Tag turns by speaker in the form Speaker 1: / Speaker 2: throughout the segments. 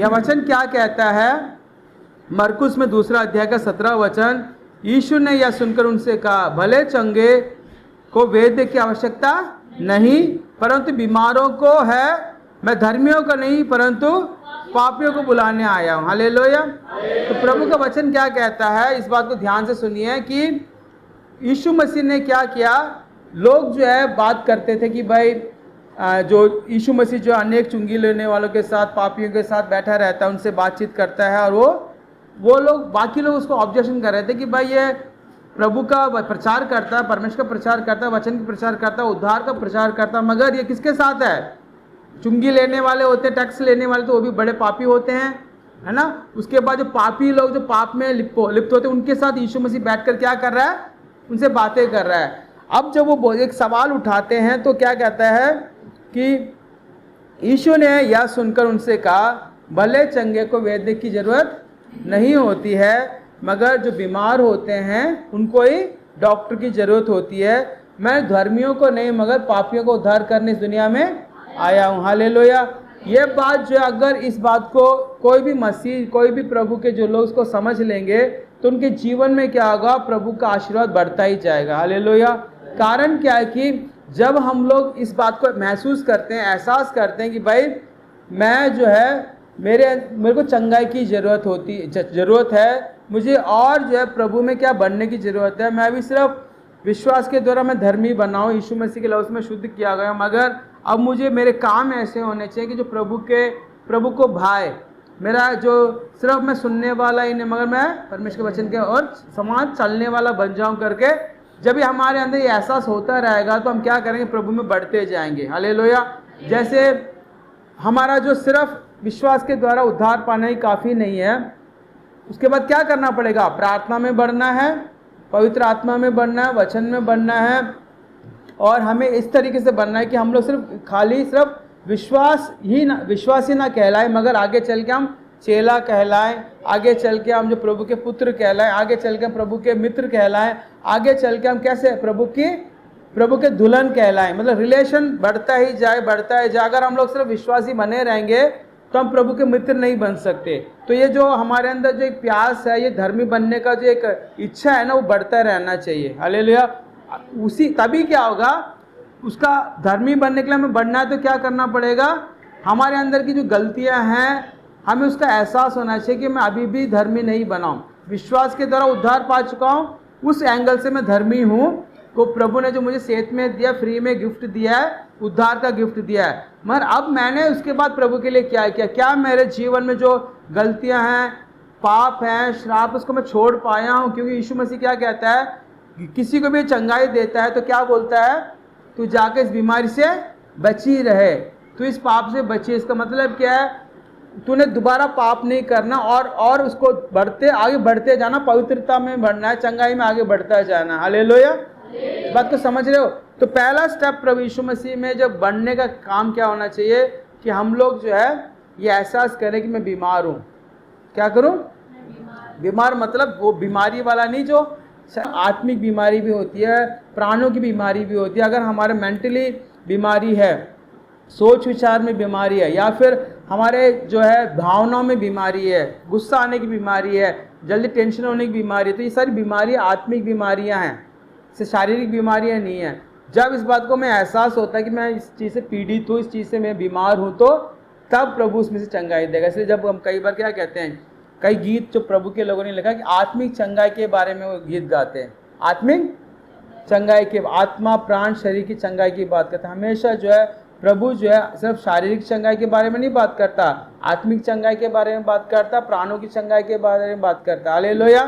Speaker 1: यह वचन क्या कहता है? मरकुस में 2 अध्याय का 17 वचन, यीशु ने यह सुनकर उनसे कहा, भले चंगे को वैद्य की आवश्यकता नहीं, परंतु बीमारों को है। मैं धर्मियों को नहीं परंतु पापियों को बुलाने आया हूँ। हालेलुया। तो प्रभु का वचन क्या कहता है, इस बात को ध्यान से सुनिए कि यीशु मसीह ने क्या किया। लोग जो है बात करते थे कि भाई जो यीशु मसीह जो अनेक चुंगी लेने वालों के साथ, पापियों के साथ बैठा रहता है, उनसे बातचीत करता है, और वो लोग, बाकी लोग उसको ऑब्जेक्शन कर रहे थे कि भाई ये प्रभु का प्रचार करता है, परमेश्वर का प्रचार करता है, वचन का प्रचार करता है, उद्धार का प्रचार करता है, मगर ये किसके साथ है? चुंगी लेने वाले होते हैं, टैक्स लेने वाले, तो वो भी बड़े पापी होते हैं, है ना। उसके बाद जो पापी लोग जो पाप में लिप्त होते हैं, उनके साथ यीशु मसीह बैठकर क्या कर रहा है? उनसे बातें कर रहा है। अब जब वो एक सवाल उठाते हैं तो क्या कहता है कि यीशु ने यह सुनकर उनसे कहा, भले चंगे को वैद्य की जरूरत नहीं होती है, मगर जो बीमार होते हैं उनको ही डॉक्टर की जरूरत होती है। मैं धर्मियों को नहीं मगर पापियों को उद्धार करने इस दुनिया में आया हूँ। हालेलुया। ये बात जो है, अगर इस बात को कोई भी मसीह, कोई भी प्रभु के जो लोग उसको समझ लेंगे तो उनके जीवन में क्या होगा? प्रभु का आशीर्वाद बढ़ता ही जाएगा। हालेलुया। कारण क्या है कि जब हम लोग इस बात को महसूस करते हैं, एहसास करते हैं कि भाई मैं जो है, मेरे को चंगाई की ज़रूरत है, मुझे और जो है प्रभु में क्या बढ़ने की ज़रूरत है। मैं भी सिर्फ विश्वास के द्वारा मैं धर्मी बनाऊँ, यीशु मसीह के लफ्ज़ में शुद्ध किया गया, मगर अब मुझे मेरे काम ऐसे होने चाहिए कि जो प्रभु को भाए। मेरा जो सिर्फ मैं सुनने वाला ही नहीं, मगर मैं परमेश्वर के वचन के और समाज चलने वाला बन जाऊँ करके, जब ये हमारे अंदर ये एहसास होता रहेगा तो हम क्या करेंगे? प्रभु में बढ़ते जाएंगे। हालेलुया। जैसे हमारा जो सिर्फ विश्वास के द्वारा उद्धार पाना ही काफ़ी नहीं है, उसके बाद क्या करना पड़ेगा? प्रार्थना में बढ़ना है, पवित्र आत्मा में बढ़ना है, वचन में बढ़ना है, और हमें इस तरीके से बनना है कि हम लोग सिर्फ विश्वास ही ना कहलाए, मगर आगे चल के हम चेला कहलाएं, आगे चल के हम जो प्रभु के पुत्र कहलाएं, आगे चल के हम प्रभु के मित्र कहलाएं, आगे चल के हम कैसे प्रभु के दुल्हन कहलाएं। मतलब रिलेशन बढ़ता ही जाए। अगर हम लोग सिर्फ विश्वासी बने रहेंगे तो हम प्रभु के मित्र नहीं बन सकते। तो ये जो हमारे अंदर जो एक प्यास है, ये धर्मी बनने का जो एक इच्छा है ना, वो बढ़ता रहना चाहिए। हालेलुया। तभी क्या होगा? उसका धर्मी बनने के लिए हमें बढ़ना है तो क्या करना पड़ेगा? हमारे अंदर की जो गलतियां हैं, हमें उसका एहसास होना चाहिए कि मैं अभी भी धर्मी नहीं बनाऊं। विश्वास के द्वारा उद्धार पा चुका हूं, उस एंगल से मैं धर्मी हूं। को प्रभु ने जो मुझे सेहत में दिया, फ्री में गिफ्ट दिया है, उद्धार का गिफ्ट दिया है, मगर अब मैंने उसके बाद प्रभु के लिए क्या किया? क्या मेरे जीवन में जो गलतियां हैं, पाप हैं, श्राप, उसको मैं छोड़ पाया हूं? क्योंकि यीशु मसीह क्या कहता है? किसी को भी चंगाई देता है तो क्या बोलता है? तू जाकर इस बीमारी से बची रहे, तू इस पाप से बची। इसका मतलब क्या है? तूने दोबारा पाप नहीं करना और उसको आगे बढ़ते जाना, पवित्रता में बढ़ना है, चंगाई में आगे बढ़ता जाना। हालेलुया। इस बात को समझ रहे हो? तो पहला स्टेप प्रभु यीशु मसीह में जब बढ़ने का काम क्या होना चाहिए कि हम लोग जो है ये एहसास करें कि मैं बीमार हूँ। क्या करूँ? बीमार मतलब वो बीमारी वाला नहीं, जो आत्मिक बीमारी भी होती है, प्राणों की बीमारी भी होती है। अगर हमारे मेंटली बीमारी है, सोच विचार में बीमारी है, या फिर हमारे जो है भावनाओं में बीमारी है, गुस्सा आने की बीमारी है, जल्दी टेंशन होने की बीमारी है, तो ये सारी बीमारियाँ आत्मिक बीमारियाँ हैं, से शारीरिक बीमारियाँ नहीं हैं। जब इस बात को मैं एहसास होता है कि मैं इस चीज़ से पीड़ित हूँ, इस चीज़ से मैं बीमार हूँ, तो तब प्रभु उसमें से चंगाई देगा। इसलिए जब हम कई बार क्या कहते हैं, कई गीत जो प्रभु के लोगों ने लिखा कि आत्मिक चंगाई के बारे में वो गीत गाते हैं, आत्मिक चंगाई के, आत्मा प्राण शरीर की चंगाई की बात करते हैं। हमेशा जो है प्रभु जो है सिर्फ शारीरिक चंगाई के बारे में नहीं बात करता, आत्मिक चंगाई के बारे में बात करता, प्राणों की चंगाई के बारे में बात करता। हालेलुया।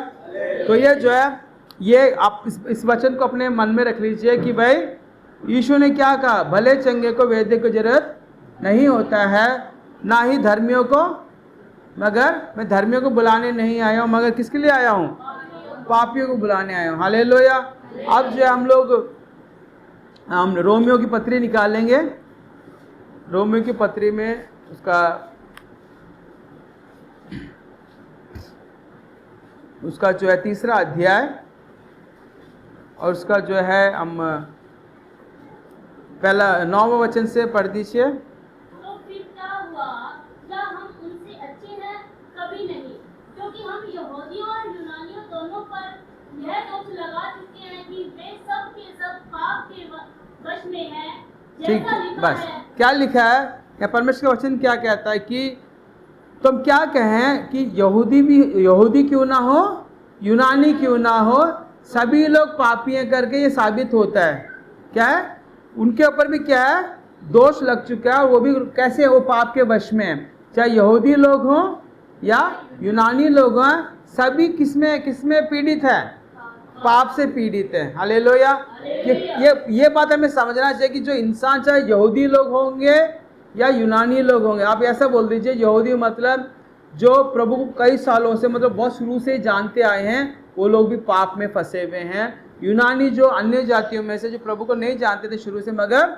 Speaker 1: तो ये जो है, ये आप इस वचन को अपने मन में रख लीजिए कि भाई यीशु ने क्या कहा? भले चंगे को वैद्य की जरूरत नहीं होता है, ना ही धर्मियों को, मगर मैं धर्मियों को बुलाने नहीं आया हूँ, मगर किसके लिए आया हूँ? पापियों को बुलाने आया हूँ। हालेलुया। अब जो हम रोमियो की पत्री निकालेंगे। रोमियो की पत्री में उसका जो है 3 अध्याय, और उसका जो है हम पहला 9वां वचन से पढ़ दीजिए।
Speaker 2: तो फिर क्या हुआ? क्या हम उनसे अच्छे में है,
Speaker 1: ठीक,
Speaker 2: जैसा लिखा
Speaker 1: बस
Speaker 2: है।
Speaker 1: क्या लिखा है या परमेश्वर का वचन क्या कहता है कि तुम क्या कहें कि यहूदी क्यों ना हो, यूनानी क्यों ना हो, सभी लोग पापी हैं करके ये साबित होता है। क्या है, उनके ऊपर भी क्या है, दोष लग चुका है। वो भी कैसे, वो पाप के वश में है। चाहे यहूदी लोग हों या यूनानी लोग हों, सभी किसमें पीड़ित है, पाप से पीड़ित है। हालेलुया। ये बात हमें समझना चाहिए कि जो इंसान, चाहे यहूदी लोग होंगे या यूनानी लोग होंगे, आप ऐसा बोल दीजिए, यहूदी मतलब जो प्रभु को कई सालों से, मतलब बहुत शुरू से जानते आए हैं, वो लोग भी पाप में फंसे हुए हैं। यूनानी जो अन्य जातियों में से जो प्रभु को नहीं जानते थे शुरू से, मगर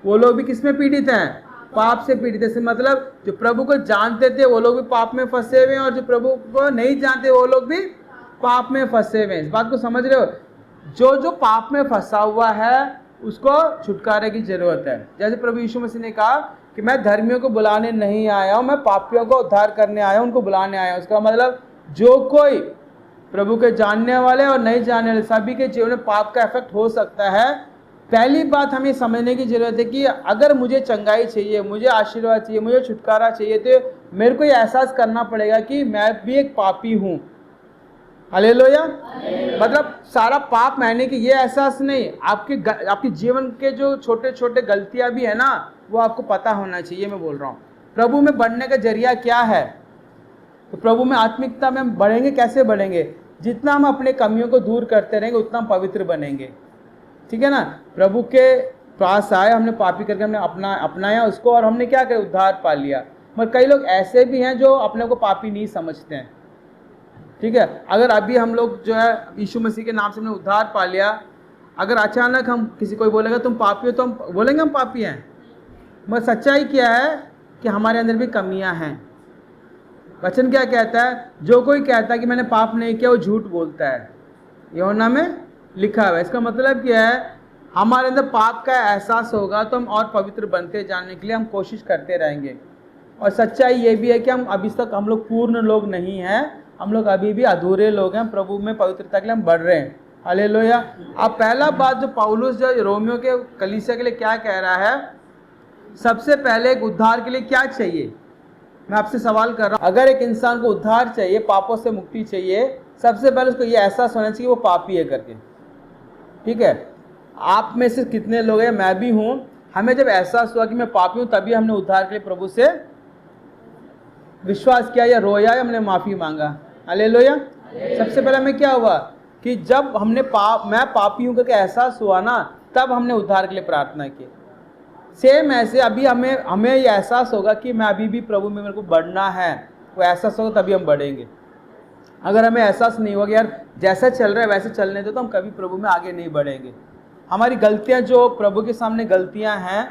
Speaker 1: वो लोग भी किसमें पीड़ित हैं, पाप से पीड़ित है। मतलब जो प्रभु को जानते थे वो लोग भी पाप में फंसे हुए हैं, और जो प्रभु को नहीं जानते वो लोग भी पाप में फंसे हुए हैं। इस बात को समझ रहे हो? जो पाप में फंसा हुआ है उसको छुटकारे की जरूरत है। जैसे प्रभु यीशु मसीह ने कहा कि मैं धर्मियों को बुलाने नहीं आया हूं, मैं पापियों को उद्धार करने आया हूं, उनको बुलाने आया हूं। उसका मतलब जो कोई प्रभु के जानने वाले और नहीं जानने वाले सभी के जीवन में पाप का इफेक्ट हो सकता है। पहली बात हमें समझने की जरूरत है कि अगर मुझे चंगाई चाहिए, मुझे आशीर्वाद चाहिए, मुझे छुटकारा चाहिए, तो मेरे को ये एहसास करना पड़ेगा कि मैं भी एक पापी हूं। हालेलुया। मतलब सारा पाप मैंने कि ये एहसास नहीं, आपके जीवन के जो छोटे छोटे गलतियां भी है ना, वो आपको पता होना चाहिए। मैं बोल रहा हूँ प्रभु में बढ़ने का जरिया क्या है, तो प्रभु में आत्मिकता में हम बढ़ेंगे। कैसे बढ़ेंगे? जितना हम अपने कमियों को दूर करते रहेंगे उतना हम पवित्र बनेंगे। ठीक है ना? प्रभु के पास आए, हमने पापी करके हमने अपनाया उसको, और हमने क्या किया, उद्धार पा लिया। मगर कई लोग ऐसे भी हैं जो अपने को पापी नहीं समझते हैं। ठीक है, अगर अभी हम लोग जो है यीशु मसीह के नाम से हमने उद्धार पा लिया, अगर अचानक हम किसी को बोलेगा तुम पापी हो, तो हम बोलेंगे हम पापी हैं। मगर सच्चाई क्या है कि हमारे अंदर भी कमियां हैं। वचन क्या कहता है? जो कोई कहता है कि मैंने पाप नहीं किया वो झूठ बोलता है, यूहन्ना में लिखा हुआ है। इसका मतलब क्या है? हमारे अंदर पाप का एहसास होगा तो हम और पवित्र बनते जाने के लिए हम कोशिश करते रहेंगे। और सच्चाई ये भी है कि हम लोग पूर्ण लोग नहीं हैं, हम लोग अभी भी अधूरे लोग हैं। प्रभु में पवित्रता के लिए हम बढ़ रहे हैं। हालेलुया। अब पहला बात जो पौलुस जो रोमियो के कलीसिया के लिए क्या कह रहा है, सबसे पहले एक उद्धार के लिए क्या चाहिए? मैं आपसे सवाल कर रहा हूँ, अगर एक इंसान को उद्धार चाहिए, पापों से मुक्ति चाहिए, सबसे पहले उसको ये एहसास होना चाहिए वो पापी है करके। ठीक है, आप में से कितने लोग हैं, मैं भी हूँ, हमें जब एहसास हुआ कि मैं पापी हूँ, तभी हमने उद्धार के लिए प्रभु से विश्वास किया या रोया या हमने माफ़ी मांगा। हालेलुया। सबसे पहले हमें क्या हुआ कि जब हमने मैं पापी हूँ करके एहसास हुआ ना, तब हमने उद्धार के लिए प्रार्थना की। सेम ऐसे अभी हमें ये एहसास होगा कि मैं अभी भी प्रभु में मेरे को बढ़ना है, वो एहसास होगा तभी हम बढ़ेंगे। अगर हमें एहसास नहीं होगा यार जैसा चल रहा है वैसे चलने दो, तो हम कभी प्रभु में आगे नहीं बढ़ेंगे। हमारी गलतियां जो प्रभु के सामने गलतियां हैं,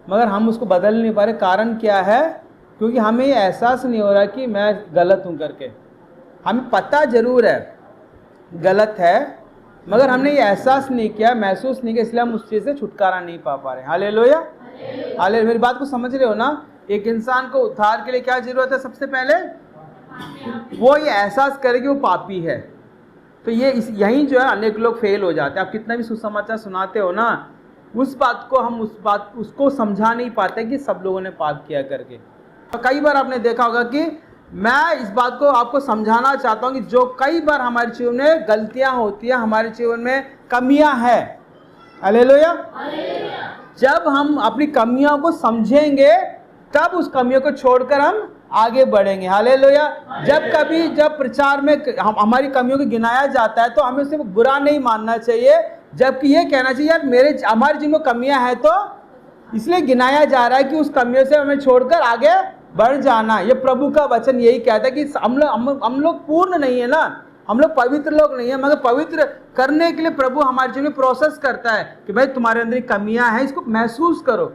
Speaker 1: मगर हम उसको बदल नहीं पा रहे। कारण क्या है? क्योंकि हमें ये एहसास नहीं हो रहा कि मैं गलत हूँ करके। हमें पता जरूर है गलत है, मगर हमने ये एहसास नहीं किया, महसूस नहीं किया, इसलिए हम उस चीज़ से छुटकारा नहीं पा रहे। हालेलुया। हालेलुया। मेरी बात को समझ रहे हो ना? एक इंसान को उद्धार के लिए क्या जरूरत है? सबसे पहले वो ये एहसास करे कि वो पापी है। तो यहीं जो है अनेक लोग फेल हो जाते हैं। आप कितना भी सुसमाचार सुनाते हो ना, उस बात को हम उसको समझा नहीं पाते कि सब लोगों ने पाप किया करके। तो कई बार आपने देखा होगा कि मैं इस बात को आपको समझाना चाहता हूँ कि जो कई बार हमारे जीवन में गलतियां होती हैं, हमारे जीवन में कमियां हैं। हालेलुया। जब हम अपनी कमियों को समझेंगे तब उस कमियों को छोड़कर हम आगे बढ़ेंगे। हालेलुया। जब प्रचार में हमारी कमियों को गिनाया जाता है तो हमें उसे बुरा नहीं मानना चाहिए, जबकि ये कहना चाहिए यार हमारे जिनमें कमियां हैं तो इसलिए गिनाया जा रहा है कि उस कमियों से हमें छोड़कर आगे बढ़ जाना। ये प्रभु का वचन यही कहता है कि हम लोग पूर्ण नहीं है ना, हम लोग पवित्र लोग नहीं है, मगर पवित्र करने के लिए प्रभु हमारे जीवन में प्रोसेस करता है कि भाई तुम्हारे अंदर कमियां हैं, इसको महसूस करो।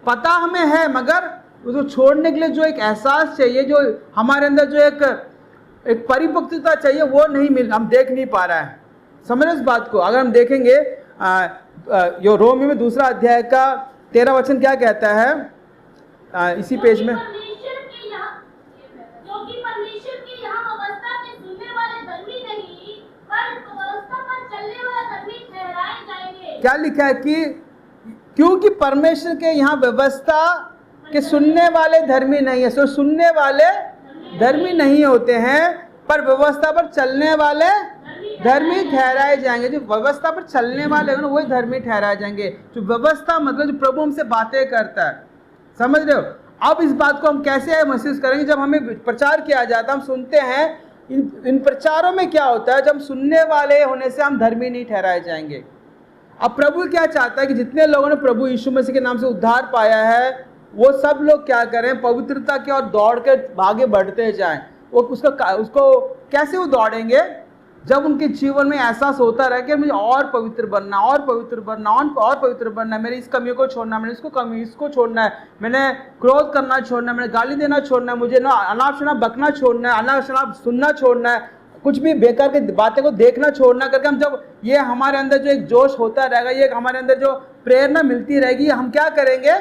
Speaker 1: पता हमें है, मगर उसको छोड़ने के लिए जो एक एहसास चाहिए, जो हमारे अंदर जो एक परिपक्वता चाहिए, वो हम देख नहीं पा रहा है। समझ इस बात को? अगर हम देखेंगे यो रोमी में 2 अध्याय का 13 वचन क्या कहता है, इसी पेज में, क्या लिखा है कि क्योंकि परमेश्वर के यहाँ व्यवस्था के सुनने वाले धर्मी नहीं है। सो सुनने वाले धर्मी नहीं होते हैं, पर व्यवस्था पर चलने वाले धर्मी ठहराए जाएंगे। जो व्यवस्था पर चलने वाले हैं ना वही धर्मी ठहराए जाएंगे। जो व्यवस्था मतलब जो प्रभु हमसे बातें करता है, समझ रहे हो। अब इस बात को हम कैसे महसूस करेंगे? जब हमें प्रचार किया जाता है, हम सुनते हैं, इन प्रचारों में क्या होता है, जब सुनने वाले होने से हम धर्मी नहीं ठहराए जाएंगे। अब प्रभु क्या चाहता है कि जितने लोगों ने प्रभु यीशु मसीह के नाम से उद्धार पाया है, वो सब लोग क्या करें, पवित्रता की ओर दौड़ कर आगे बढ़ते जाएं। वो उसको कैसे वो दौड़ेंगे? जब उनके जीवन में एहसास होता रहे कि मुझे और पवित्र बनना, और पवित्र बनना, और पवित्र बनना है, मेरी इस कमियों को छोड़ना, मैंने इसको छोड़ना है, मैंने क्रोध करना छोड़ना है, मैंने गाली देना छोड़ना है, मुझे ना अनाप शनाप बकना छोड़ना है, अनाप शनाप सुनना छोड़ना है, कुछ भी बेकार की बातें को देखना छोड़ना करके हम जब ये हमारे अंदर जो एक जोश होता रहेगा, ये हमारे अंदर जो प्रेरणा मिलती रहेगी, हम क्या करेंगे?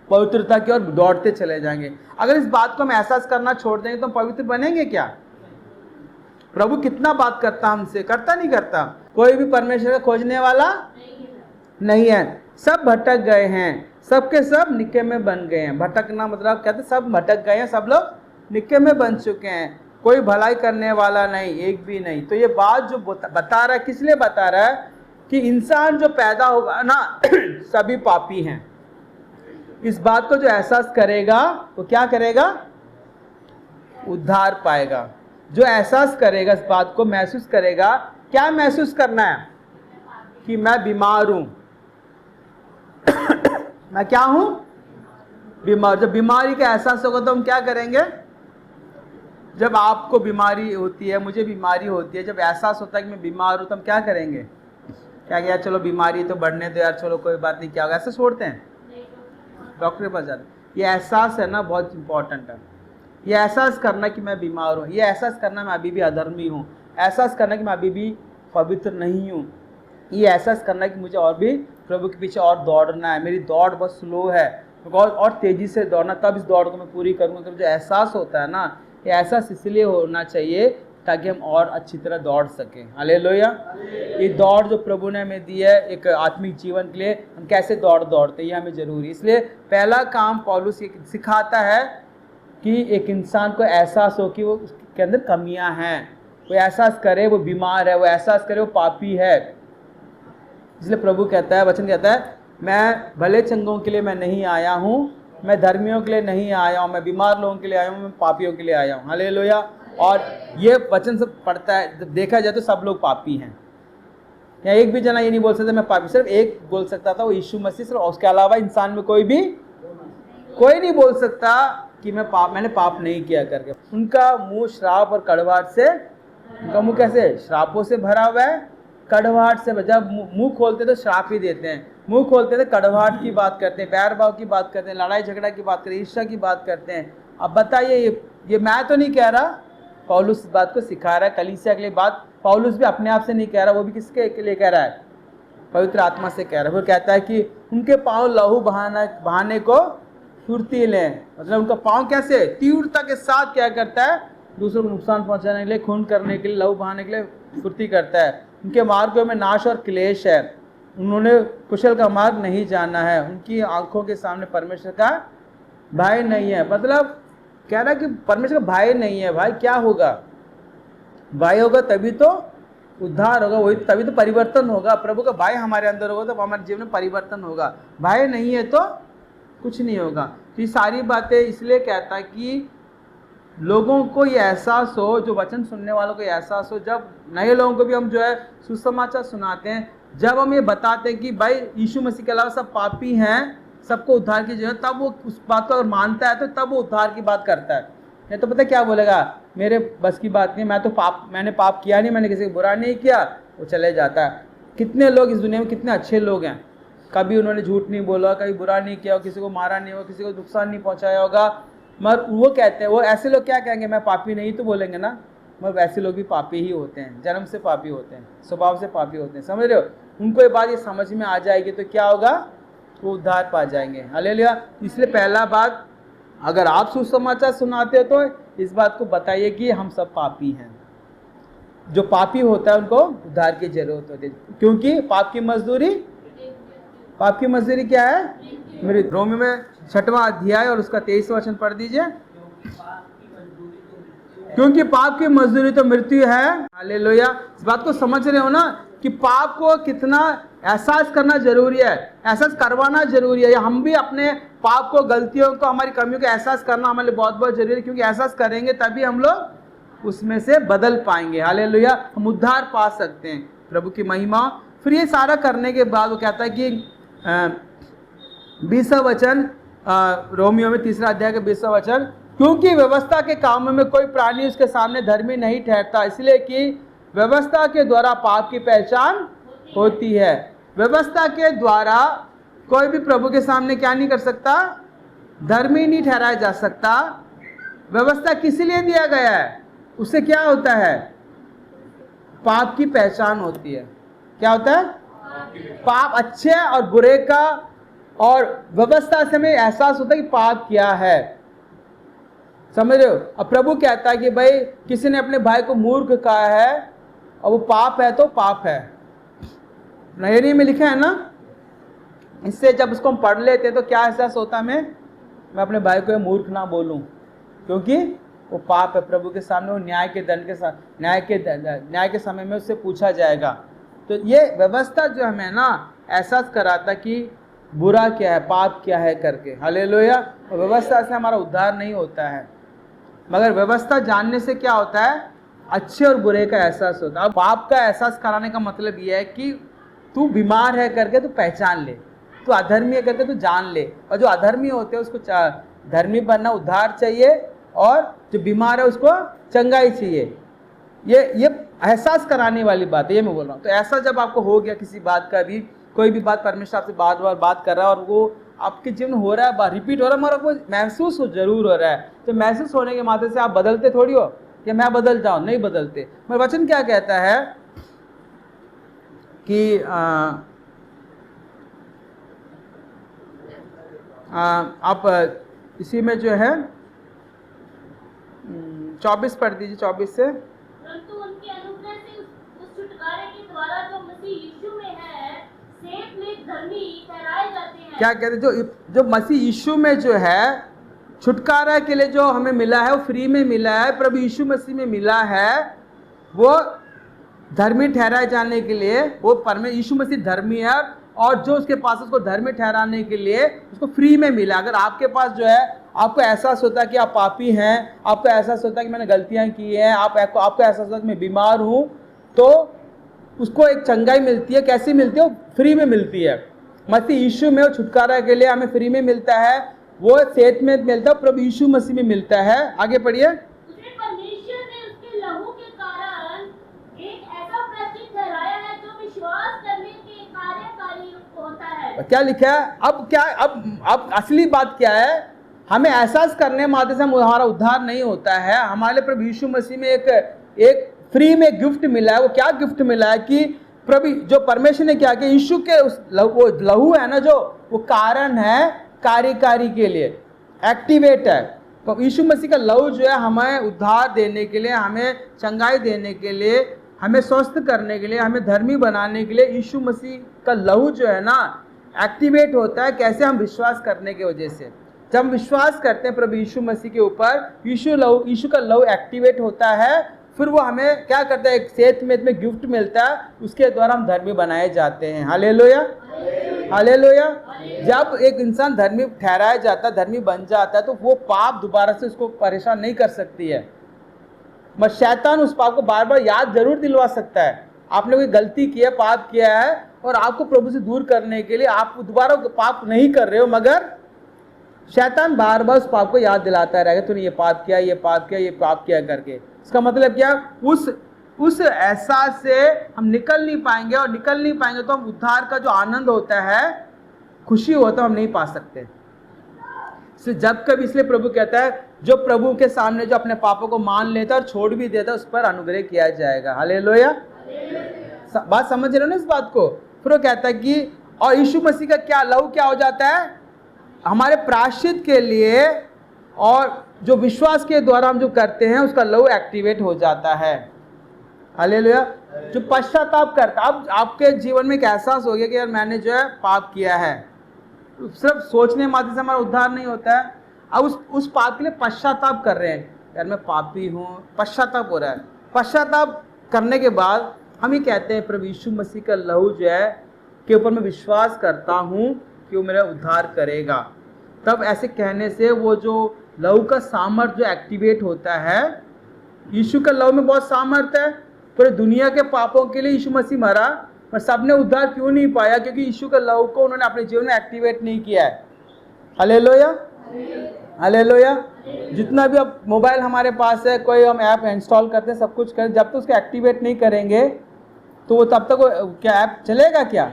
Speaker 1: पवित्रता की ओर दौड़ते चले जाएंगे। अगर इस बात को हम एहसास करना छोड़ देंगे तो हम पवित्र बनेंगे क्या? प्रभु कितना बात करता हमसे, करता नहीं करता? कोई भी परमेश्वर का खोजने वाला नहीं है, सब भटक गए हैं, सबके सब निक्के में बन गए हैं। भटकना मतलब कहते सब भटक गए हैं, सब लोग निक्के में बन चुके हैं, कोई भलाई करने वाला नहीं, एक भी नहीं। तो ये बात जो बता रहा है, किस लिए बता रहा है? कि इंसान जो पैदा होगा ना सभी पापी हैं। इस बात को जो एहसास करेगा वो क्या करेगा? उद्धार पाएगा। जो एहसास करेगा, इस बात को महसूस करेगा। क्या महसूस करना है? कि मैं बीमार हूं। मैं क्या हूं? बीमार। जब बीमारी का एहसास होगा तो हम क्या करेंगे? जब आपको बीमारी होती है, मुझे बीमारी होती है, जब एहसास होता है कि मैं बीमार हूं, तो हम क्या करेंगे? क्या यार चलो बीमारी तो बढ़ने दो यार, चलो कोई बात नहीं, क्या होगा, ऐसे छोड़ते हैं? डॉक्टर के पास जाते। ये एहसास है ना, बहुत इंपॉर्टेंट है। ये एहसास करना कि मैं बीमार हूँ, ये एहसास करना मैं अभी भी अधर्मी हूँ, एहसास करना कि मैं अभी भी पवित्र नहीं हूँ, ये एहसास करना कि मुझे और भी प्रभु के पीछे और दौड़ना है, मेरी दौड़ बहुत स्लो है, और तेज़ी से दौड़ना, तब इस दौड़ को मैं पूरी करूँगा। तो जो एहसास होता है ना, ये एहसास इसलिए होना चाहिए ताकि हम और अच्छी तरह दौड़ सकें। हालेलुया। ये दौड़ जो प्रभु ने हमें दी है एक आत्मिक जीवन के लिए, हम कैसे दौड़ते हैं, ये हमें जरूरी। इसलिए पहला काम पौलुस ये सिखाता है कि एक इंसान को एहसास हो कि वो उसके अंदर कमियां हैं, वो एहसास करे वो बीमार है, वो एहसास करे वो पापी है। इसलिए प्रभु कहता है, वचन कहता है, मैं भले चंगों के लिए मैं नहीं आया हूँ, मैं धर्मियों के लिए नहीं आया हूँ, मैं बीमार लोगों के लिए आया हूँ, मैं पापियों के लिए आया हूँ। हालेलुया। और ये वचन सब पढ़ता है, जब देखा जाए तो सब लोग पापी हैं। या एक भी जना ये नहीं बोल सकता मैं पापी, सिर्फ एक बोल सकता था, वो यीशु मसीह। सिर्फ उसके अलावा इंसान में कोई नहीं बोल सकता कि मैंने पाप नहीं किया करके। उनका मुंह श्राप और कड़वाहट से, उनका मुंह कैसे? श्रापों से भरा हुआ है, कड़वाहट से। जब मुंह खोलते तो श्राप ही देते हैं, मुंह खोलते तो कड़वाहट की बात करते हैं, बैर भाव की बात करते हैं, लड़ाई झगड़ा की बात करते हैं, ईर्ष्या की बात करते हैं। अब बताइए, ये मैं तो नहीं कह रहा, पौलुस इस बात को सिखा रहा है कलीसिया के लिए। बात पौलुस भी अपने आप से नहीं कह रहा, वो भी किसके लिए कह रहा है? पवित्र आत्मा से कह रहा है। वो कहता है कि उनके पाँव लहू बहाने को फुर्तीले हैं। मतलब उनका पाँव कैसे तीव्रता के साथ क्या करता है? दूसरों को नुकसान पहुंचाने के लिए, खून करने के लिए, लहू बहाने के लिए फुर्ती करता है। उनके मार्गों में नाश और क्लेश है, उन्होंने कुशल का मार्ग नहीं जाना है, उनकी आंखों के सामने परमेश्वर का भय नहीं है। मतलब कह रहा है कि परमेश्वर का भय नहीं है। भाई क्या होगा? भय होगा तभी तो उद्धार होगा, वही तभी तो परिवर्तन होगा। प्रभु का भय हमारे अंदर होगा तो हमारे जीवन में परिवर्तन होगा। भय नहीं है तो कुछ नहीं होगा। तो ये सारी बातें इसलिए कहता है कि लोगों को ये एहसास हो, जो वचन सुनने वालों को ये एहसास हो। जब नए लोगों को भी हम जो है सुसमाचार सुनाते हैं, जब हम ये बताते हैं कि भाई यीशु मसीह के अलावा सब पापी हैं, सबको उद्धार की जरूरत, तब वो उस बात को अगर मानता है तो तब वो उद्धार की बात करता है। नहीं तो पता क्या बोलेगा? मेरे बस की बात नहीं, मैंने पाप किया नहीं, मैंने किसी को बुरा नहीं किया, वो चले जाता है। कितने लोग इस दुनिया में कितने अच्छे लोग हैं, कभी उन्होंने झूठ नहीं बोला, कभी बुरा नहीं किया, किसी को मारा नहीं होगा, किसी को नुकसान नहीं पहुंचाया होगा, मगर वो कहते हैं, वो ऐसे लोग क्या कहेंगे? मैं पापी नहीं तो बोलेंगे ना, मगर वैसे लोग भी पापी ही होते हैं, जन्म से पापी होते हैं, स्वभाव से पापी होते हैं। समझ रहे हो? उनको ये बात ये समझ में आ जाएगी तो क्या होगा? वो उद्धार पा जाएंगे। हालेलुया। इसलिए पहला बात, अगर आप सुसमाचार सुनाते हो तो इस बात को बताइए कि हम सब पापी हैं। जो पापी होता है उनको उद्धार की जरूरत होती है, क्योंकि पाप की मजदूरी पाप की मजदूरी क्या है? मृत्यु। रोमियो में 6वां अध्याय और उसका 23वां वचन पढ़ दीजिए। क्योंकि पाप की मजदूरी तो मृत्यु है। हालेलुया। इस बात को समझ रहे हो ना कि पाप को कितना एहसास करना जरूरी है, एहसास करवाना जरूरी है। हम भी अपने पाप को, गलतियों को, हमारी कमियों को एहसास करना हमारे लिए बहुत बहुत जरूरी है, क्योंकि एहसास करेंगे तभी हम लोग उसमें से बदल पाएंगे। हालेलुया। हम उद्धार पा सकते हैं। प्रभु की महिमा। फिर ये सारा करने के बाद वो कहता है कि 20वां वचन, रोमियो में 3 अध्याय का 20वां वचन, क्योंकि व्यवस्था के कामों में कोई प्राणी उसके सामने धर्मी नहीं ठहरता, इसलिए कि व्यवस्था के द्वारा पाप की पहचान होती है। व्यवस्था के द्वारा कोई भी प्रभु के सामने क्या नहीं कर सकता? धर्मी नहीं ठहराया जा सकता। व्यवस्था किस लिए दिया गया है? उससे क्या होता है? पाप की पहचान होती है। क्या होता है? पाप, अच्छे और बुरे का, और व्यवस्था से हमें एहसास होता है कि पाप क्या है। समझ रहे हो? अब प्रभु कहता है कि भाई किसी ने अपने भाई को मूर्ख कहा है और वो पाप है तो पाप है। नयरी में लिखा है ना। इससे जब उसको हम पढ़ लेते हैं तो क्या एहसास होता है हमें? मैं अपने भाई को मूर्ख ना बोलूं, क्योंकि वो पाप है। प्रभु के सामने वो न्याय के दंड के साथ, न्याय के समय में उससे पूछा जाएगा। तो ये व्यवस्था जो हमें ना एहसास कराता कि बुरा क्या है, पाप क्या है करके। हालेलुया। और व्यवस्था से हमारा उद्धार नहीं होता है, मगर व्यवस्था जानने से क्या होता है? अच्छे और बुरे का एहसास होता है। पाप का एहसास कराने का मतलब यह है कि तू बीमार है करके तू पहचान ले, तू अधर्मी है करके तू जान ले। और जो अधर्मी होते हैं उसको धर्मी बनना, उद्धार चाहिए, और जो बीमार है उसको चंगाई चाहिए। ये एहसास कराने वाली बात है, ये मैं बोल रहा हूँ। तो ऐसा जब आपको हो गया किसी बात का भी, कोई भी बात परमेश्वर आपसे बार बार बात कर रहा है और वो आपके जीवन में हो रहा है, रिपीट हो रहा है, मगर आपको महसूस जरूर हो रहा है, तो महसूस होने के माध्यम से आप बदलते थोड़ी हो कि मैं बदल जाऊं, नहीं बदलते। मगर वचन क्या कहता है कि आप इसी में जो है 24 पढ़ दीजिए, 24 से।
Speaker 2: परंतु उनके अनुग्रह से उस छुटकारे के द्वारा जो मसीह यीशु में है, सेठ में धर्मी ठहराए जाते हैं। क्या कहते हैं?
Speaker 1: जो मसीह यीशु में जो है छुटकारा के लिए जो हमें मिला है, वो फ्री में मिला है, प्रभु यीशु मसीह में मिला है। वो धर्मी ठहराए जाने के लिए, वो परमेश्वर यीशु मसीह धर्मी है, और जो उसके पास उसको धर्मी ठहराने के लिए उसको फ्री में मिला। अगर आपके पास जो है, आपको एहसास होता है कि आप पापी हैं, आपको एहसास होता है कि मैंने गलतियां की हैं, आपको एहसास होता है कि मैं बीमार हूं, तो उसको एक चंगाई मिलती है। कैसी मिलती है? वो फ्री में मिलती है। मसीह यीशु में वो छुटकारा के लिए हमें फ्री में मिलता है, वो सेठ में मिलता है, प्रभु यीशु मसीह में मिलता है। आगे पढ़िए।
Speaker 2: परमेश्वर ने उसके लहू के कारण एक ऐसा प्रायश्चित ठहराया है जो विश्वास करने के कार्यकारी होता है।
Speaker 1: क्या लिखा है? अब असली बात क्या है? हमें एहसास करने मात्र से हमारा उद्धार नहीं होता है। हमारे प्रभु यीशु मसीह में एक फ्री में गिफ्ट मिला है। वो क्या गिफ्ट मिला है कि प्रभु जो परमेश्वर ने क्या किया, यीशु के उस लहू है ना, जो वो कारण है कार्यकारी के लिए, एक्टिवेट है। तो यीशु मसीह का लहू जो है हमें उद्धार देने के लिए, हमें चंगाई देने के लिए, हमें स्वस्थ करने के लिए, हमें धर्मी बनाने के लिए यीशु मसीह का लहू जो है ना एक्टिवेट होता है। कैसे? हम विश्वास करने की वजह से। जब हम विश्वास करते हैं प्रभु यीशु मसीह के ऊपर, यीशु का लहू एक्टिवेट होता है। फिर वो हमें क्या करता है? एक सेठ में गिफ्ट मिलता है, उसके द्वारा हम धर्मी बनाए जाते हैं। Hallelujah, hallelujah. जब एक इंसान धर्मी ठहराया जाता है, धर्मी बन जाता है, तो वो पाप दोबारा से उसको परेशान नहीं कर सकती है। मगर शैतान उस पाप को बार बार याद जरूर दिलवा सकता है। आपने कोई गलती की है, पाप किया है, और आपको प्रभु से दूर करने के लिए आप दोबारा पाप नहीं कर रहे हो, मगर शैतान बार बार उस पाप को याद दिलाता रहेगा, तूने ये पाप किया, ये पाप किया, ये पाप किया करके। इसका मतलब क्या? उस एहसास से हम निकल नहीं पाएंगे, और निकल नहीं पाएंगे तो हम उद्धार का जो आनंद होता है, खुशी होता है, हम नहीं पा सकते। जब कभी, इसलिए प्रभु कहता है जो प्रभु के सामने जो अपने पापों को मान लेता है और छोड़ भी देता है, उस पर अनुग्रह किया जाएगा। हालेलुया। बात समझ रहे हो ना इस बात को? फिर वो कहता है कि और यीशु मसीह का क्या लहू क्या हो जाता है हमारे प्रायश्चित के लिए, और जो विश्वास के द्वारा हम जो करते हैं उसका लहू एक्टिवेट हो जाता है। हालेलुया। जो पश्चाताप करता, अब आपके जीवन में एक एहसास हो गया कि यार मैंने जो है पाप किया है, सिर्फ सोचने मात्र से हमारा उद्धार नहीं होता है। अब उस पाप के लिए पश्चाताप कर रहे हैं, यार मैं पापी हूँ, पश्चाताप हो रहा है। पश्चाताप करने के बाद हम ये कहते हैं प्रभु यीशु मसीह का लहू जो है के ऊपर मैं विश्वास करता हूँ कि वो मेरा उद्धार करेगा। तब ऐसे कहने से वो जो लहू का सामर्थ्य जो एक्टिवेट होता है, यीशु का लहू में बहुत सामर्थ्य है। पूरे दुनिया के पापों के लिए यीशु मसीह मरा, पर सबने उद्धार क्यों नहीं पाया? क्योंकि यीशु का लहू को उन्होंने अपने जीवन में एक्टिवेट नहीं किया है। Hallelujah, hallelujah. जितना भी अब मोबाइल हमारे पास है, कोई हम ऐप इंस्टॉल करते हैं, सब कुछ करें, जब तक उसको एक्टिवेट नहीं करेंगे तो वो तब तक वो क्या ऐप चलेगा क्या?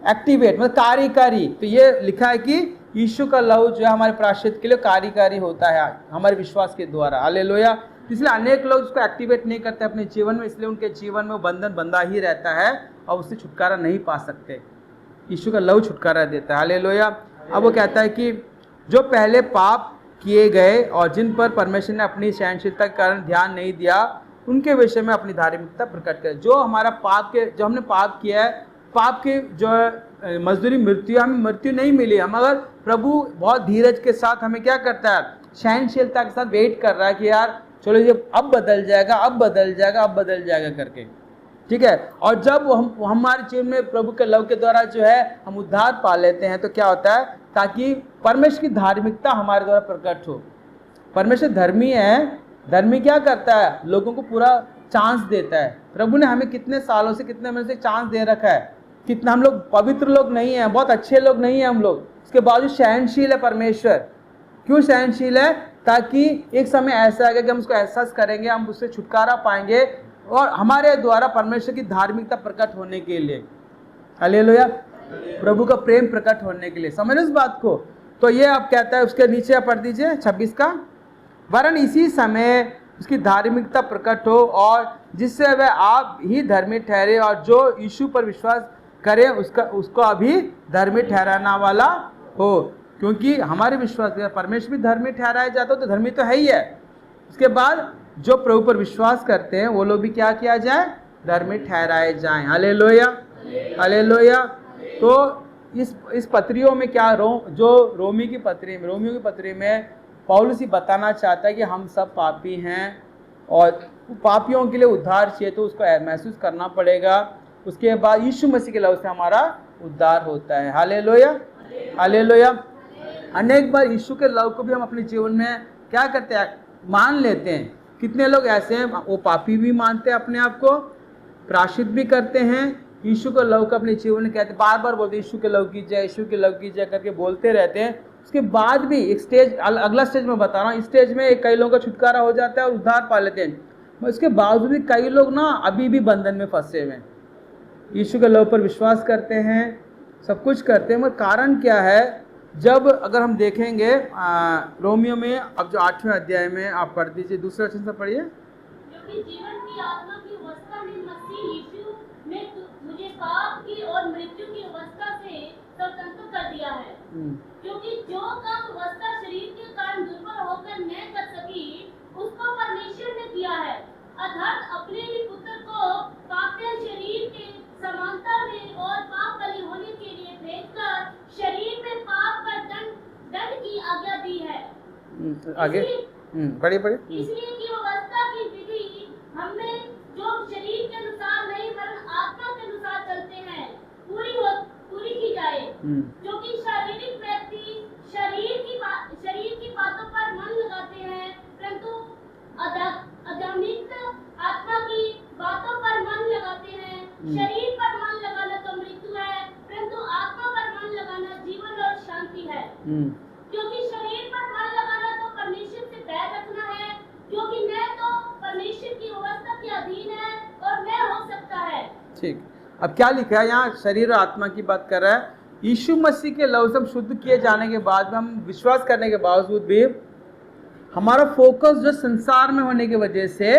Speaker 1: एक्टिवेट मतलब कार्यकारी। तो ये लिखा है कि यीशु का लहू जो है हमारे प्रायश्चित के लिए कार्यकारी होता है हमारे विश्वास के द्वारा। हालेलुया। इसलिए अनेक लोग उसको एक्टिवेट नहीं करते अपने जीवन में, इसलिए उनके जीवन में वो बंधन बंधा ही रहता है और उससे छुटकारा नहीं पा सकते। यीशु का लहू छुटकारा देता है। हालेलुया। अब वो कहता है कि जो पहले पाप किए गए और जिन पर परमेश्वर ने अपनी सहनशीलता के कारण ध्यान नहीं दिया, उनके विषय में अपनी धार्मिकता प्रकट करे। जो हमारा जो हमने पाप किया है, पाप के जो मजदूरी मृत्यु, हमें मृत्यु नहीं मिली, हम अगर प्रभु बहुत धीरज के साथ हमें क्या करता है, सहनशीलता के साथ वेट कर रहा है कि यार चलो ये अब बदल जाएगा, अब बदल जाएगा, अब बदल जाएगा करके, ठीक है। और जब हम हमारे जीवन में प्रभु के लहू के द्वारा जो है हम उद्धार पा लेते हैं, तो क्या होता है, ताकि परमेश्वर की धार्मिकता हमारे द्वारा प्रकट हो। परमेश्वर धर्मी है, धर्मी क्या करता है, लोगों को पूरा चांस देता है। प्रभु ने हमें कितने सालों से, कितने महीने से चांस दे रखा है। कितना हम लोग पवित्र लोग नहीं हैं, बहुत अच्छे लोग नहीं हैं हम लोग, उसके बावजूद सहनशील है परमेश्वर। क्यों सहनशील है? ताकि एक समय ऐसा आएगा कि हम उसको एहसास करेंगे, हम उससे छुटकारा पाएंगे और हमारे द्वारा परमेश्वर की धार्मिकता प्रकट होने के लिए, हालेलुया, प्रभु का प्रेम प्रकट होने के लिए। समझ इस बात को। तो ये आप कहता है, उसके नीचे आप पढ़ दीजिए 26 का, वरन इसी समय उसकी धार्मिकता प्रकट हो और जिससे वह आप ही धर्मी ठहरे और जो यीशु पर विश्वास करे उसको अभी धर्मी ठहराना वाला हो। क्योंकि हमारे विश्वास परमेश्वर भी धर्मी ठहराया जाता हो, तो धर्मी तो है ही है। उसके बाद जो प्रभु पर विश्वास करते हैं वो लोग भी क्या किया जाए, धर्मी ठहराए जाएं। Hallelujah, hallelujah. तो इस पत्रियों में क्या रोमियो की पत्री में पौलुस ही बताना चाहता है कि हम सब पापी हैं और पापियों के लिए उद्धार चाहिए, तो उसको महसूस करना पड़ेगा। उसके बाद यीशु मसीह के लहू से हमारा उद्धार होता है। Hallelujah, hallelujah. अनेक बार यीशु के लहू को भी हम अपने जीवन में क्या करते हैं, मान लेते हैं। कितने लोग ऐसे हैं, वो पापी भी मानते हैं अपने आप को, प्रायश्चित भी करते हैं, यीशु के लहू का अपने जीवन में कहते, बार बार बोलते यीशु के लहू की जय, यीशु के लहू की जय करके बोलते रहते हैं। उसके बाद भी एक स्टेज, अगला स्टेज में बता रहा हूँ, इस स्टेज में कई लोगों का छुटकारा हो जाता है और उद्धार पा लेते हैं। उसके बावजूद भी कई लोग ना अभी भी बंधन में फंसे हुए हैं। यीशु के लहू पर विश्वास करते हैं, सब कुछ करते हैं, मगर कारण क्या है? जब अगर हम देखेंगे रोमियो में, अब जो 8वें अध्याय में आप पढ़ दीजिए, दूसरे वचन से पढ़िए।
Speaker 2: क्योंकि जीवन की आत्मा की अवस्था में मसीह यीशु ने मुझे पाप की और मृत्यु की अवस्था से स्वतंत्र कर दिया है। क्योंकि जो काम अवस्था शरीर के कारण दुर्बल होकर न कर सकी, उसको परमेश्वर ने किया है। अर्थात अपने ही पुत्र को पापी शरीर के समांतर में और पाप बलि होने के लिए भेजकर शरीर में पाप का दंड की आज्ञा दी है।
Speaker 1: आगे पढ़िए
Speaker 2: इसलिए कि व्यवस्था की विधि हमें जो शरीर के अनुसार नहीं वरन आत्मा के अनुसार चलते हैं पूरी की जाए। क्योंकि शारीरिक व्यक्ति शरीर की बातों पर मन लगाते हैं, परंतु आध्यात्मिक आत्मा की बातों पर मन लगाते हैं। शरीर पर मन लगाना तो मृत्यु है, परंतु आत्मा पर मन लगाना जीवन और शांति है। क्योंकि शरीर पर मन लगाना तो परमेश्वर से बैर रखना है, क्योंकि न तो परमेश्वर की व्यवस्था के अधीन है और न हो सकता है। ठीक,
Speaker 1: अब क्या लिखा है यहाँ? शरीर और आत्मा की बात कर रहा है। यीशु मसीह के लहू से हम शुद्ध किए जाने के बाद में, हम विश्वास करने के बावजूद भी हमारा फोकस जो संसार में होने की वजह से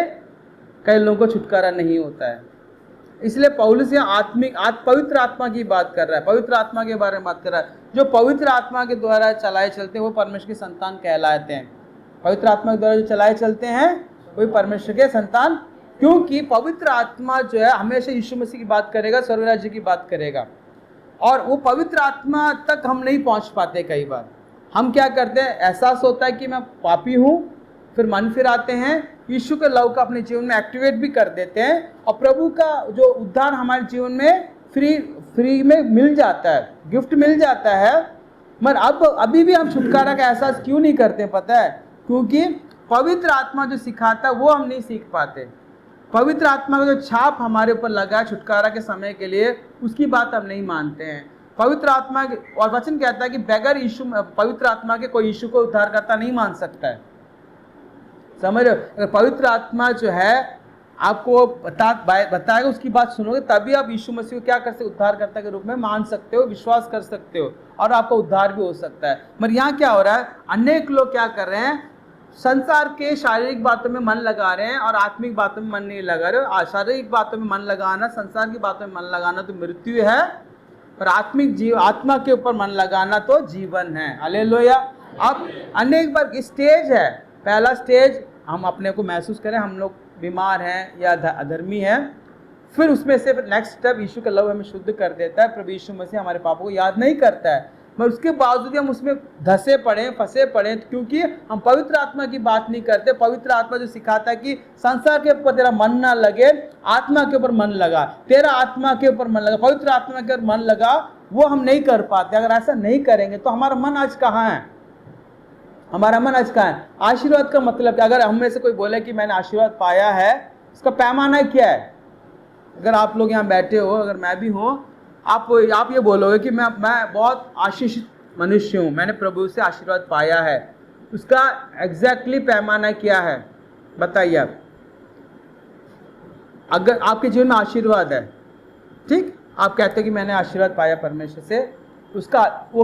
Speaker 1: कई लोगों को छुटकारा नहीं होता है। इसलिए पौलुस यहाँ पवित्र आत्मा की बात कर रहा है, पवित्र आत्मा के बारे में बात कर रहा है। जो पवित्र आत्मा के द्वारा चलाए चलते हैं वो परमेश्वर के संतान कहलाते हैं। पवित्र आत्मा के द्वारा जो चलाए चलते हैं वही परमेश्वर के संतान क्योंकि पवित्र आत्मा जो है हमेशा यीशु मसीह की बात करेगा, स्वर्ग राज्य की बात करेगा, और वो पवित्र आत्मा तक हम नहीं पहुंच पाते। कई बार हम क्या करते हैं, एहसास होता है कि मैं पापी हूँ, फिर मन फिर आते हैं, यीशु के लव का अपने जीवन में एक्टिवेट भी कर देते हैं, और प्रभु का जो उद्धार हमारे जीवन में फ्री में मिल जाता है, गिफ्ट मिल जाता है। मगर अभी भी हम छुटकारा का एहसास क्यों नहीं करते, पता है? क्योंकि पवित्र आत्मा जो सिखाता है वो हम नहीं सीख पाते। पवित्र आत्मा का जो छाप हमारे ऊपर लगा है छुटकारा के समय के लिए, उसकी बात हम नहीं मानते हैं। पवित्र आत्मा और वचन कहता है कि बगैर यीशु पवित्र आत्मा के कोई यीशु को उद्धारकर्ता नहीं मान सकता है। समझ रहे हो? अगर पवित्र आत्मा जो है आपको बताएगा, उसकी बात सुनोगे, तभी आप यीशु मसीह को क्या कर सकते, उद्धारकर्ता के रूप में मान सकते हो, विश्वास कर सकते हो, और आपका उद्धार भी हो सकता है। मगर यहाँ क्या हो रहा है, अनेक लोग क्या कर रहे हैं, संसार के शारीरिक बातों में मन लगा रहे हैं और आत्मिक बातों में मन नहीं लगा रहे। शारीरिक बातों में मन लगाना, संसार की बातों में मन लगाना तो मृत्यु है, पर आत्मा के ऊपर मन लगाना तो जीवन है। हालेलुया। अब अनेक बार स्टेज है, पहला स्टेज हम अपने को महसूस करें हम लोग बीमार हैं या अधर्मी हैं, फिर उसमें से नेक्स्ट स्टेप यीशु का लव हमें शुद्ध कर देता है। प्रभु यीशु मसीह हमारे पापों को याद नहीं करता है, मगर उसके बावजूद हम उसमें धसे पड़े, फंसे पड़े, क्योंकि हम पवित्र आत्मा की बात नहीं करते। पवित्र आत्मा जो सिखाता है कि संसार के ऊपर तेरा मन ना लगे, आत्मा के ऊपर मन लगा, तेरा आत्मा के ऊपर मन लगा, पवित्र आत्मा के ऊपर मन लगा, वो हम नहीं कर पाते। अगर ऐसा नहीं करेंगे तो हमारा मन आज कहाँ है, हमारा मन आज कहाँ है? आशीर्वाद का मतलब अगर हम में से कोई बोले कि मैंने आशीर्वाद पाया है, इसका पैमाना क्या है? अगर आप लोग यहाँ बैठे हो, अगर मैं भी हूँ, आप ये बोलोगे कि मैं बहुत आशीषित मनुष्य हूँ, मैंने प्रभु से आशीर्वाद पाया है, उसका एग्जैक्टली पैमाना क्या है बताइए आप। अगर आपके जीवन में आशीर्वाद है, ठीक, आप कहते हो कि मैंने आशीर्वाद पाया परमेश्वर से, उसका वो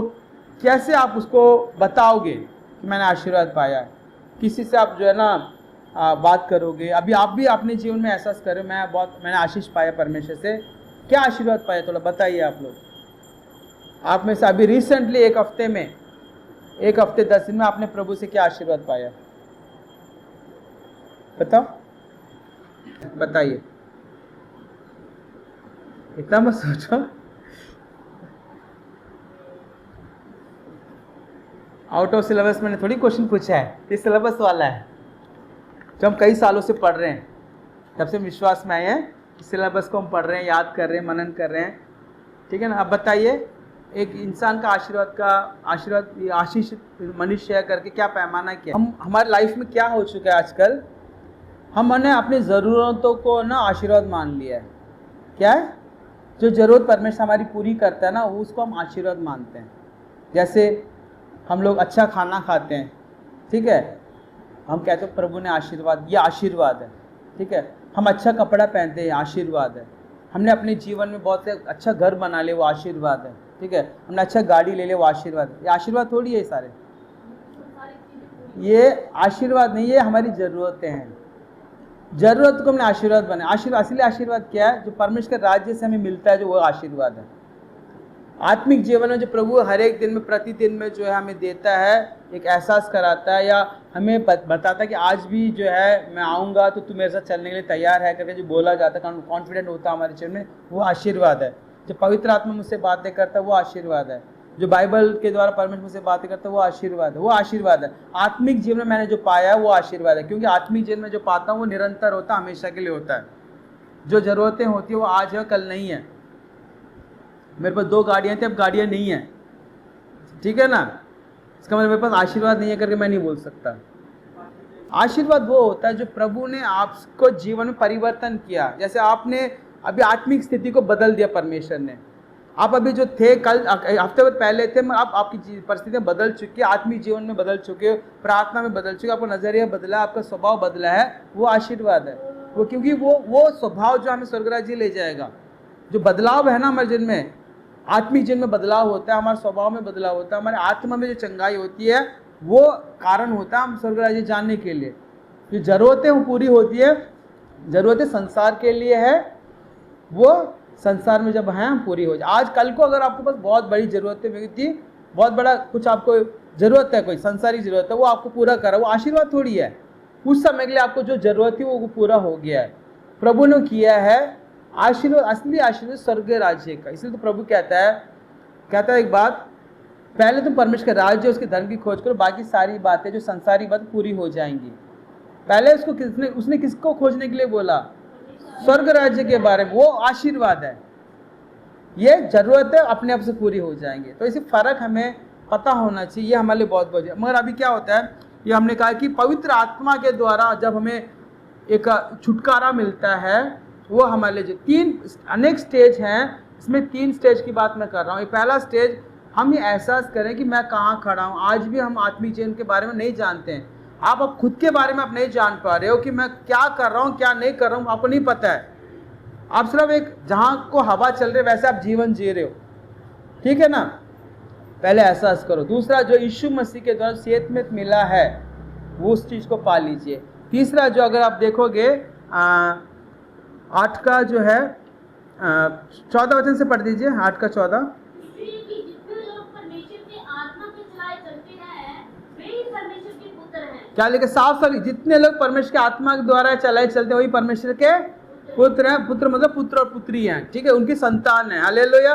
Speaker 1: कैसे आप उसको बताओगे कि मैंने आशीर्वाद पाया है? किसी से आप जो है ना बात करोगे, अभी आप भी अपने जीवन में एहसास करो मैंने आशीष पाया परमेश्वर से, क्या आशीर्वाद पाया, थोड़ा बताइए आप लोग। आप में से अभी रिसेंटली एक हफ्ते 10 दिन में आपने प्रभु से क्या आशीर्वाद पाया, बताओ, बताइए। इतना मत सोचो, आउट ऑफ सिलेबस मैंने थोड़ी क्वेश्चन पूछा है, ये सिलेबस वाला है जो हम कई सालों से पढ़ रहे हैं, तब से विश्वास में आए हैं, सिलेबस को हम पढ़ रहे हैं, याद कर रहे हैं, मनन कर रहे हैं, ठीक है ना। अब बताइए, एक इंसान का आशीष मनुष्य करके क्या पैमाना किया? हमारी लाइफ में क्या हो चुका है आजकल, हमने अपनी ज़रूरतों को ना आशीर्वाद मान लिया है। क्या है? जो ज़रूरत परमेश्वर हमारी पूरी करता है ना, उसको हम आशीर्वाद मानते हैं। जैसे हम लोग अच्छा खाना खाते हैं, ठीक है, हम कहते हैं प्रभु ने आशीर्वाद, ये आशीर्वाद है, ठीक है। हम अच्छा कपड़ा पहनते हैं, आशीर्वाद है। हमने अपने जीवन में बहुत से अच्छा घर बना लिया, वो आशीर्वाद है, ठीक है। हमने अच्छा गाड़ी ले लिया, वो आशीर्वाद है। ये आशीर्वाद थोड़ी है, ये सारे ये आशीर्वाद नहीं, ये हमारी ज़रूरतें हैं। ज़रूरत को हमने आशीर्वाद बनाया। आशीर्वाद, असली आशीर्वाद क्या है? जो परमेश्वर के राज्य से हमें मिलता है, जो वो आशीर्वाद है। आत्मिक जीवन में जो प्रभु हर एक दिन में, प्रतिदिन में जो है हमें देता है, एक एहसास कराता है, या हमें बताता है कि आज भी जो है मैं आऊँगा तो तू मेरे साथ चलने के लिए तैयार है करके जो बोला जाता है, कॉन्फिडेंट होता है हमारे जीवन में, वो आशीर्वाद है। जो पवित्र आत्मा मुझसे बातें करता है, वो आशीर्वाद है। जो बाइबल के द्वारा परमेश्वर मुझसे बातें करता है, वो आशीर्वाद है, वो आशीर्वाद है। आत्मिक जीवन में मैंने जो पाया है वो आशीर्वाद है, क्योंकि आत्मिक जीवन में जो पाता हूँ वो निरंतर होता है, हमेशा के लिए होता है। जो ज़रूरतें होती है वो आज है, कल नहीं है। मेरे पास 2 गाड़ियाँ थी, अब गाड़ियाँ नहीं हैं, ठीक है ना। इसका मतलब मेरे पास आशीर्वाद नहीं है करके मैं नहीं बोल सकता। आशीर्वाद वो होता है जो प्रभु ने आपको जीवन में परिवर्तन किया। जैसे आपने अभी आत्मिक स्थिति को बदल दिया परमेश्वर ने। आप अभी जो थे कल हफ्ते भर पहले थे, मगर अब आपकी परिस्थितियाँ बदल चुकी है, आत्मिक जीवन में बदल चुके हो, प्रार्थना में बदल चुके हो, आपका नज़रिया बदला, आपका स्वभाव बदला है, वो आशीर्वाद है। वो क्योंकि वो स्वभाव जो हमें स्वर्ग राज्य ले जाएगा। जो बदलाव है ना हमारे जीवन में, आत्मिक जीवन में बदलाव होता है, हमारे स्वभाव में बदलाव होता है, हमारे आत्मा में जो चंगाई होती है, वो कारण होता है हम स्वर्ग राज्य जानने के लिए। जो ज़रूरतें वो पूरी होती है, ज़रूरतें संसार के लिए है, वो संसार में जब हैं हम पूरी हो जाए। आज कल को अगर आपके पास बहुत बड़ी ज़रूरतें मिलती, बहुत बड़ा कुछ आपको ज़रूरत है, कोई संसारी ज़रूरत है, वो आपको पूरा करा, वो आशीर्वाद थोड़ी है। उस समय के लिए आपको जो ज़रूरत थी वो पूरा हो गया है। प्रभु ने किया है आशीर्वाद, असली आशीर्वाद स्वर्ग राज्य का। इसलिए तो प्रभु कहता है एक बात, पहले तुम परमेश्वर के राज्य उसके धर्म की खोज करो, बाकी सारी बातें जो संसारिक बातें पूरी हो जाएंगी। पहले उसने किसको खोजने के लिए बोला? स्वर्ग राज्य के बारे में। वो आशीर्वाद है, ये जरूरत है, अपने आप से पूरी हो जाएंगे। तो इसी फर्क हमें पता होना चाहिए, ये हमारे लिए बहुत है। मगर अभी क्या होता है, ये हमने कहा कि पवित्र आत्मा के द्वारा जब हमें एक छुटकारा मिलता है, वो हमारे लिए जो 3 अनेक स्टेज हैं, इसमें 3 स्टेज की बात मैं कर रहा हूँ। पहला स्टेज, हम ये एहसास करें कि मैं कहाँ खड़ा हूँ। आज भी हम आत्मिक जीवन के बारे में नहीं जानते हैं। आप खुद के बारे में आप नहीं जान पा रहे हो कि मैं क्या कर रहा हूँ, क्या नहीं कर रहा हूँ, आपको नहीं पता है। आप सिर्फ एक जहाँ को हवा चल रही है वैसे आप जीवन जी रहे हो, ठीक है ना? पहले एहसास करो। दूसरा, जो यीशु मसीह के द्वारा सेहत मिला है, वो उस चीज़ को पा लीजिए। तीसरा, जो अगर आप देखोगे 8 का जो है 14 वचन से पढ़ दीजिए, 8 का 14। क्या लिखे? साफ साफ, जितने लोग परमेश्वर के आत्मा के द्वारा चलाए चलते हैं वही परमेश्वर के पुत्र हैं। पुत्र मतलब पुत्र और पुत्री हैं, ठीक है, उनकी संतान है। हालेलुया।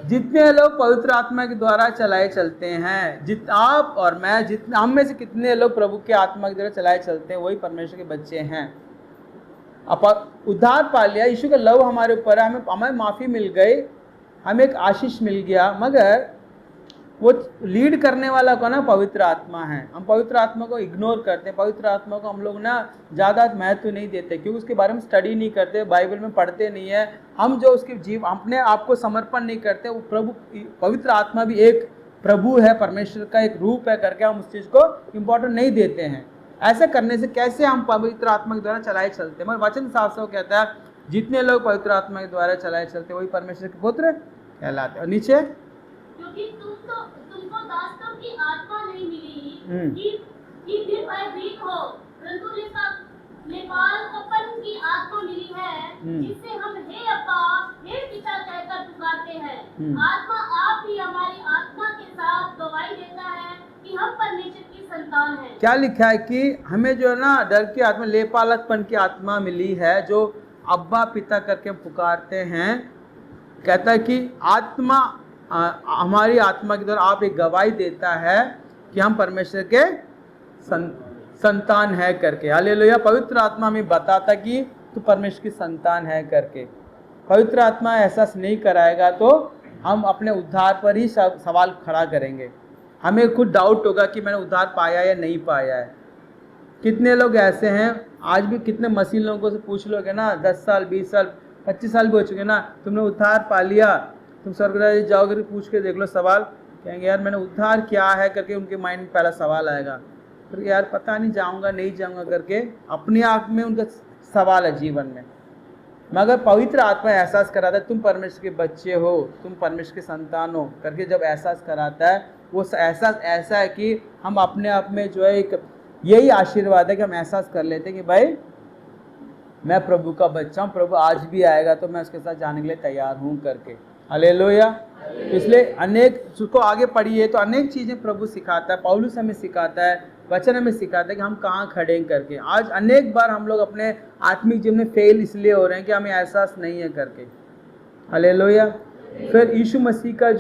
Speaker 1: जितने लोग पवित्र आत्मा के द्वारा चलाए चलते हैं, आप और मैं, जितने हम में से कितने लोग प्रभु के आत्मा के द्वारा चलाए चलते हैं, वही परमेश्वर के बच्चे हैं। अब उद्धार पा लिया, यीशु का लव हमारे ऊपर है, हमें माफ़ी मिल गई, हमें एक आशीष मिल गया। मगर वो लीड करने वाला को ना पवित्र आत्मा है। हम पवित्र आत्मा को इग्नोर करते हैं, पवित्र आत्मा को हम लोग ना ज़्यादा महत्व नहीं देते, क्योंकि उसके बारे में स्टडी नहीं करते, बाइबल में पढ़ते नहीं है। हम जो उसके अपने आप को समर्पण नहीं करते, वो प्रभु पवित्र आत्मा भी एक प्रभु है, परमेश्वर का एक रूप है करके हम उस चीज़ को इम्पोर्टेंट नहीं देते हैं। ऐसे करने से कैसे हम पवित्र आत्मा के द्वारा चलाए चलते हैं? मगर वचन साफ साफ कहता है, जितने लोग पवित्र आत्मा के द्वारा चलाए चलते वही परमेश्वर के पुत्र कहलाते। और नीचे,
Speaker 2: क्योंकि तुमको दासत्व की आत्मा नहीं मिली कि फिर भयभीत हो, परंतु लेपालपन की आत्मा मिली है, जिससे हम हे अब्बा, हे पिता कहकर पुकारते हैं। आत्मा आप ही हमारी आत्मा के साथ गवाही देता है कि हम परमेश्वर की संतान हैं। क्या लिखा है कि हमें जो है ना डर की आत्मा, लेपालकपन की आत्मा मिली है, जो अब्बा पिता करके पुकारते हैं। कहता है कि आत्मा हमारी आत्मा के द्वारा आप एक गवाही देता है कि हम परमेश्वर के संतान है करके। हालेलुया। पवित्र आत्मा हमें बताता कि तू परमेश्वर की संतान है करके। पवित्र आत्मा एहसास नहीं कराएगा तो हम अपने उद्धार पर ही सवाल खड़ा करेंगे। हमें खुद डाउट होगा कि मैंने उद्धार पाया या नहीं पाया है। कितने लोग ऐसे हैं, आज भी कितने मसीह लोगों से पूछ लोगे ना, 10 साल 20 साल 25 साल भी हो चुके ना, तुमने उद्धार पा लिया, तुम स्वर्ग राज्य जाओगे, पूछ के देख लो सवाल, कहेंगे यार मैंने उद्धार क्या है करके उनके माइंड में पहला सवाल आएगा। फिर यार पता नहीं जाऊंगा नहीं जाऊंगा करके अपने आप में उनका सवाल है जीवन में। मगर पवित्र आत्मा एहसास कराता है तुम परमेश्वर के बच्चे हो, तुम परमेश्वर के संतान हो करके जब एहसास कराता है, वो एहसास ऐसा है कि हम अपने आप में जो है एक यही आशीर्वाद है कि हम एहसास कर लेते हैं कि भाई मैं प्रभु का बच्चा हूँ, प्रभु आज भी आएगा तो मैं उसके साथ जाने के लिए तैयार हूँ करके। हालेलुया। इसलिए अनेक उसको आगे पढ़िए तो अनेक चीज़ें प्रभु सिखाता है, पौलुस हमें सिखाता है, वचन हमें सिखाता है कि हम कहाँ खड़े हैं करके। आज अनेक बार हम लोग अपने आत्मिक जीवन में फेल इसलिए हो रहे हैं कि हमें एहसास नहीं है करके। हालेलुया। फिर यीशु मसीह का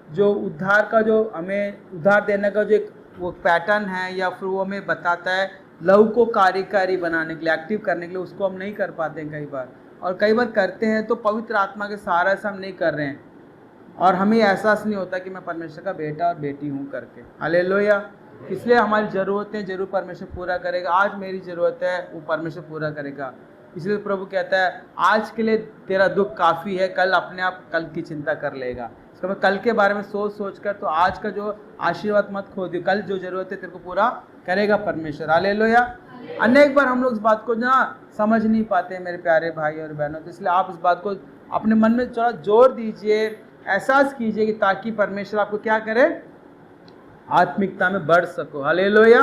Speaker 2: जो उद्धार का जो हमें उद्धार देने का जो एक वो पैटर्न है या फिर वो हमें बताता है लहू को कार्यकारी बनाने के लिए, एक्टिव करने के लिए, उसको हम नहीं कर पाते हैं कई बार। और कई बार करते हैं तो पवित्र आत्मा के सहारा से हम नहीं कर रहे हैं और हमें एहसास नहीं होता कि मैं परमेश्वर का बेटा और बेटी हूँ करके। हालेलुया। इसलिए हमारी ज़रूरतें जरूर परमेश्वर पूरा करेगा। आज मेरी ज़रूरत है वो परमेश्वर पूरा करेगा। इसलिए प्रभु कहता है आज के लिए तेरा दुख काफ़ी है, कल अपने आप कल की चिंता कर लेगा। इसको मैं कल के बारे में सोच कर तो आज का जो आशीर्वाद मत खो दियो, कल जो ज़रूरत है तेरे को पूरा करेगा परमेश्वर। हालेलुया। अनेक बार हम लोग इस बात को ना समझ नहीं पाते हैं मेरे प्यारे भाई और बहनों, तो इसलिए आप इस बात को अपने मन में थोड़ा जोर दीजिए, एहसास कीजिए कि ताकि परमेश्वर आपको क्या करे, आत्मिकता में बढ़ सको। हालेलुया।